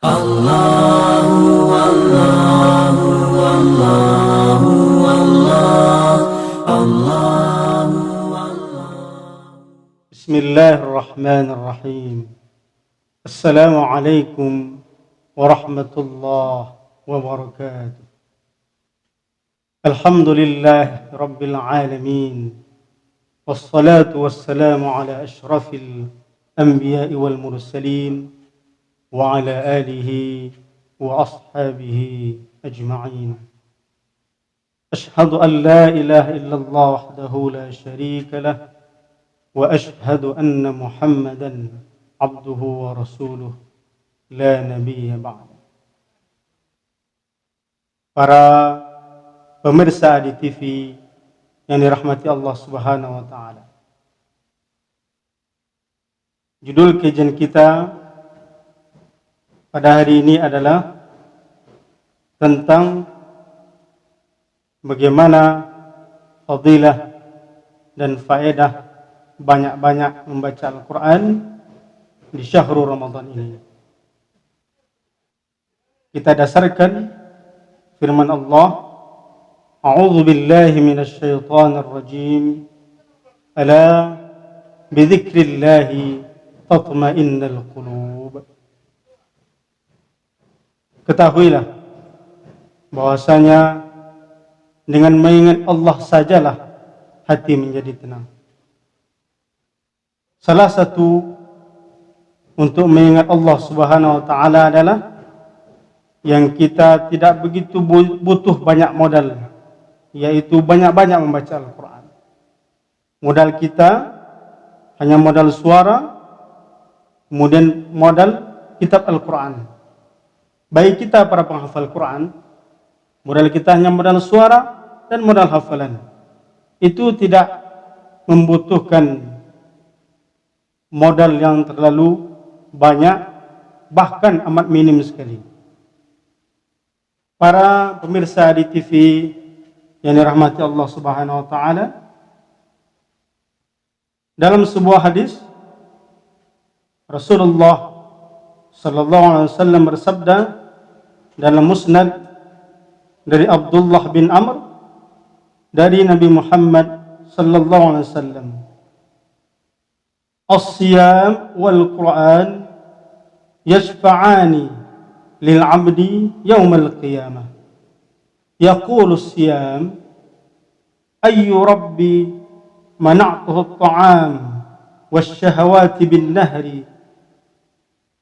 Allahu Allahu Allahu Allah Allahu Allah. Bismillahirrahmanirrahim. Assalamualaikum warahmatullahi wabarakatuh. Alhamdulillah rabbil alamin. Wassalatu wassalamu ala asyrafil anbiya'i wal mursalin wa ala alihi wa ashabihi ajma'in. Ashhadu an la ilaha illallah wahdahu la syarika lah wa ashhadu anna Muhammadan abduhu wa rasuluh la nabiyya ba'da. Para pemirsa di TV yang dirahmati Allah Subhanahu wa taala. Judul kajian kita pada hari ini adalah tentang bagaimana fadilah dan faedah banyak-banyak membaca Al-Quran di syahrul Ramadan ini. Kita dasarkan firman Allah, A'udzu billahi minasy syaithanir rajim. Ala bidzikrillahi tatma'innul qulub. Ketahuilah bahwasanya dengan mengingat Allah sajalah hati menjadi tenang. Salah satu untuk mengingat Allah Subhanahu wa taala adalah yang kita tidak begitu butuh banyak modal, yaitu banyak-banyak membaca Al-Quran. Modal kita hanya modal suara, kemudian modal kitab Al-Quran. Baik kita para penghafal Quran, modal kita hanya modal suara dan modal hafalan. Itu tidak membutuhkan modal yang terlalu banyak, bahkan amat minim sekali. Para pemirsa di TV yang dirahmati Allah Subhanahu wa taala, dalam sebuah hadis Rasulullah sallallahu alaihi wasallam bersabda dalam musnad dari Abdullah bin Amr dari Nabi Muhammad sallallahu alaihi wasallam, as-siyam wal Quran yashfa'ani lil 'abdi yaumal qiyamah. Yaqulu as-siyam ayyu rabbi mana'tuhu at-ta'am wash-shahawati bin nahri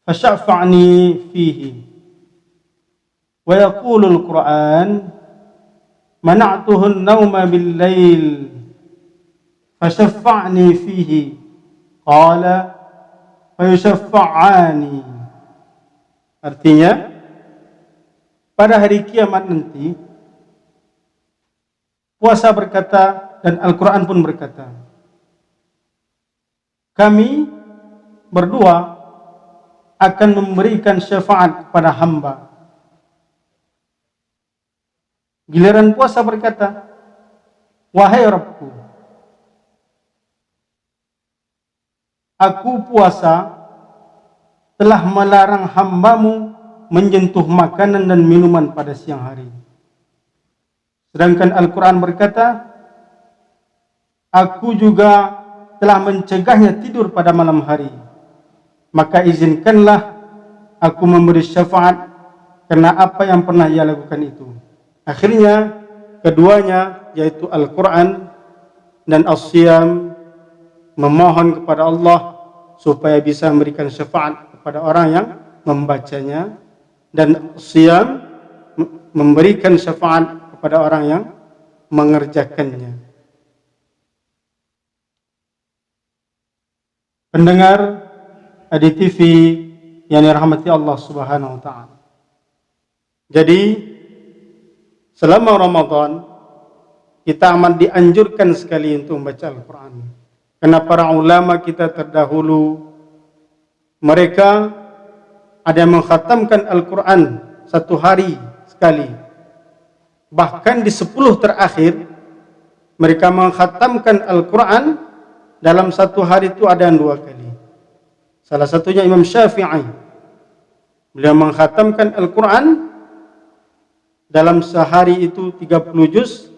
fashafa'ni fihi. Wa yaqulu al-Quran mana'tuhu an-nawma bil-lail fashafa'ni fihi. Qala fayushaffa'ani. Artinya, pada hari kiamat nanti puasa berkata dan Al-Quran pun berkata, kami berdua akan memberikan syafaat kepada hamba. Giliran puasa berkata, wahai Rabbku, aku puasa telah melarang hambamu menyentuh makanan dan minuman pada siang hari. Sedangkan Al-Quran berkata, aku juga telah mencegahnya tidur pada malam hari. Maka izinkanlah aku memberi syafaat karena apa yang pernah ia lakukan itu. Akhirnya keduanya, yaitu Al-Quran dan As-Siyam, memohon kepada Allah supaya bisa memberikan syafaat kepada orang yang membacanya, dan As-Siyam memberikan syafaat kepada orang yang mengerjakannya. Pendengar di TV yang dirahmati Allah Subhanahu wa taala. Jadi selama Ramadan kita amat dianjurkan sekali untuk membaca Al-Quran. Karena para ulama kita terdahulu, mereka ada yang mengkhatamkan Al-Quran satu hari sekali. Bahkan di 10 terakhir, mereka mengkhatamkan Al-Quran dalam satu hari itu ada yang 2 kali. Salah satunya Imam Syafi'i. Beliau mengkhatamkan Al-Quran dalam sehari itu 30 juz,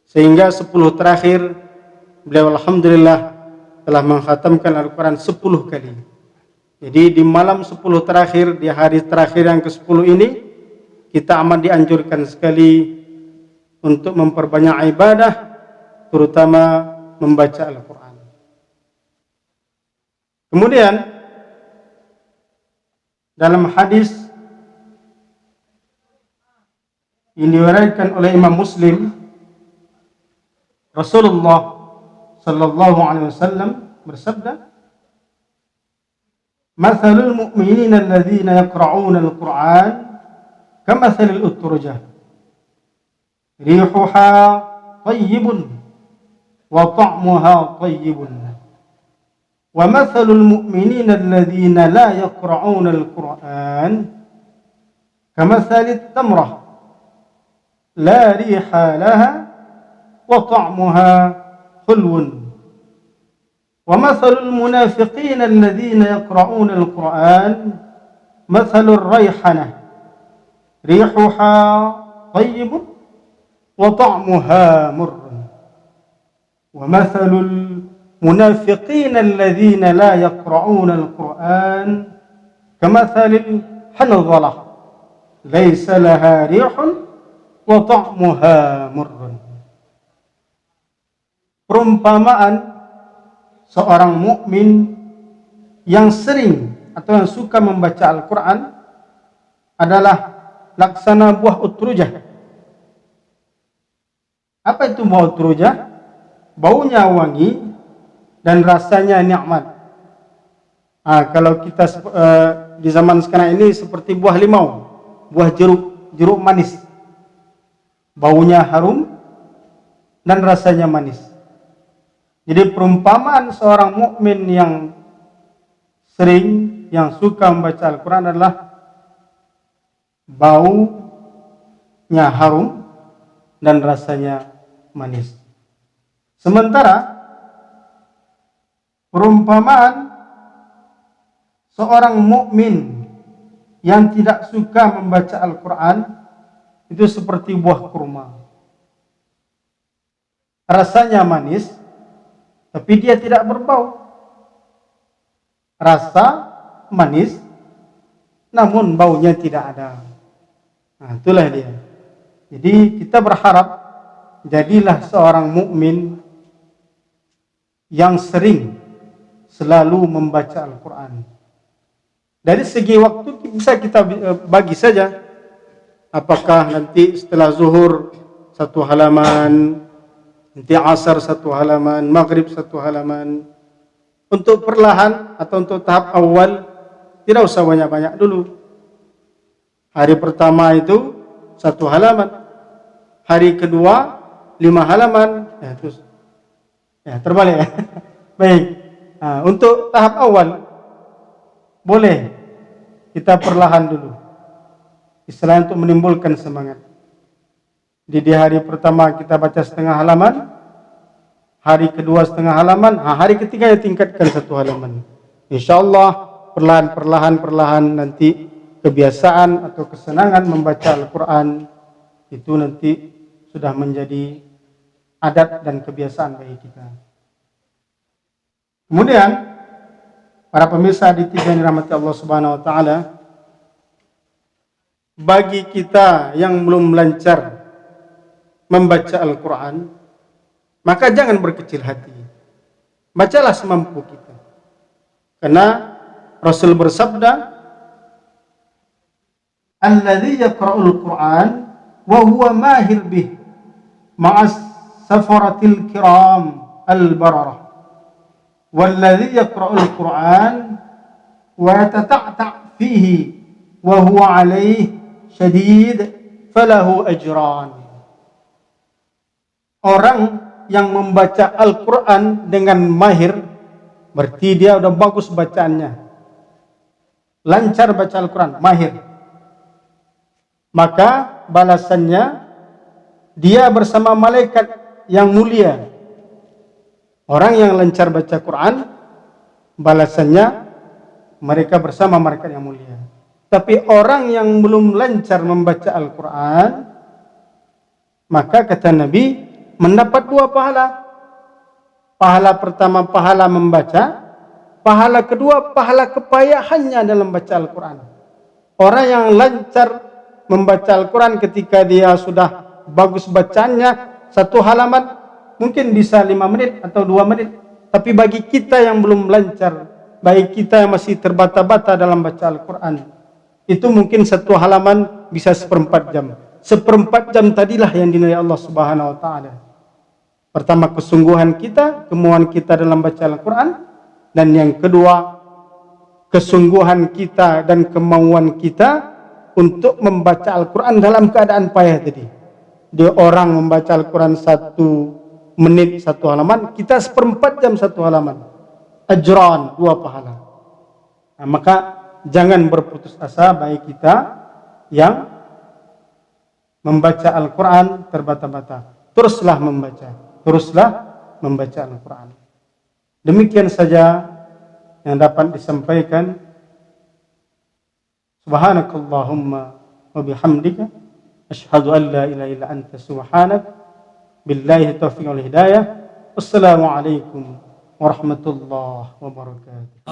sehingga 10 terakhir beliau alhamdulillah telah mengkhatamkan Al-Quran 10 kali. Jadi di malam 10 terakhir, di hari terakhir yang ke-10 ini, kita amat dianjurkan sekali untuk memperbanyak ibadah, terutama membaca Al-Quran. Kemudian dalam hadis yang diriwayatkan oleh Imam Muslim, Rasulullah sallallahu alaihi wasallam bersabda, "Mathalul mu'minina alladhina yaqra'una al-Qur'an kamathalil utrujah, rihuha tayyibun wa ta'muha tayyibun. Wa mathalul mu'minina alladhina la yaqra'una al-Qur'an kamathalit tamrah la riha laha wa ta'muha khulwun. Wa mathalul munafiqina alladhina yaqra'una al-Qur'an mathalur rayhanah rihuha tayyibun wa ta'muha murrun. Wa mathalul munafiqina alladhina la yaqra'una al-Qur'an kamathalil hanzalah laysa laha rihun wa ta'muha murrun." Perumpamaan seorang mukmin yang sering atau yang suka membaca Al-Quran adalah laksana buah utrujah. Apa itu buah utrujah? Baunya wangi dan rasanya nikmat. Kalau kita di zaman sekarang ini seperti buah limau, buah jeruk manis. Baunya harum dan rasanya manis. Jadi perumpamaan seorang mukmin yang sering, yang suka membaca Al-Quran adalah baunya harum dan rasanya manis. Sementara perumpamaan seorang mukmin yang tidak suka membaca Al-Quran itu seperti buah kurma. Rasanya manis, tapi dia tidak berbau. Rasa manis, namun baunya tidak ada. Itulah dia. Jadi kita berharap jadilah seorang mukmin yang sering selalu membaca Al-Quran. Dari segi waktu bisa kita bagi saja. Apakah nanti setelah zuhur 1 halaman, nanti asar 1 halaman, maghrib 1 halaman. Untuk perlahan atau untuk tahap awal, tidak usah banyak-banyak dulu. Hari pertama itu 1 halaman, hari kedua 5 halaman, terus terbalik ya. Baik. Untuk tahap awal boleh kita perlahan dulu, istilahnya untuk menimbulkan semangat. Di hari pertama kita baca setengah halaman, hari kedua setengah halaman, hari ketiga ya tingkatkan 1 halaman. InsyaAllah perlahan nanti kebiasaan atau kesenangan membaca Al-Quran itu nanti sudah menjadi adat dan kebiasaan bagi kita. Kemudian para pemirsa di TV yang dirahmati Allah Subhanahu wa taala, bagi kita yang belum lancar membaca Al-Quran, maka jangan berkecil hati. Bacalah semampu kita. Karena Rasul bersabda, "Alladzi yaqra'ul Qur'an wa huwa mahir bih ma'as safaratil kiram al-bararah. Walladzi yaqra'ul Qur'an wa yatata'ta' fihi wa huwa 'alaihi syadid falahu ajran." Orang yang membaca Al-Quran dengan mahir, berarti dia udah bagus bacaannya, lancar baca Al-Quran, mahir, maka balasannya dia bersama malaikat yang mulia. Orang yang lancar baca Quran, balasannya mereka bersama malaikat yang mulia. Tapi orang yang belum lancar membaca Al-Quran, maka kata Nabi, mendapat 2 pahala. Pahala pertama, pahala membaca. Pahala kedua, pahala kepayahannya dalam baca Al-Quran. Orang yang lancar membaca Al-Quran ketika dia sudah bagus bacanya, 1 halaman mungkin bisa 5 menit atau 2 menit. Tapi bagi kita yang belum lancar, bagi kita yang masih terbata-bata dalam baca Al-Quran, itu mungkin 1 halaman bisa 1/4 jam. 1/4 jam tadilah yang dinilai Allah Subhanahu Wa Taala. Pertama, kesungguhan kita, kemauan kita dalam baca Al-Quran, dan yang kedua, kesungguhan kita dan kemauan kita untuk membaca Al-Quran dalam keadaan payah tadi. Dia orang membaca Al-Quran 1 menit 1 halaman, kita 1/4 jam 1 halaman. Ajran, 2 pahala. Nah, maka jangan berputus asa bagi kita yang membaca Al-Quran terbata-bata. Teruslah membaca Al-Quran. Demikian saja yang dapat disampaikan. Subhanakallahumma wa bihamdika asyhadu an la ilaha illa anta subhanak. Billahi taufiq wal hidayah. Wassalamualaikum warahmatullahi wabarakatuh.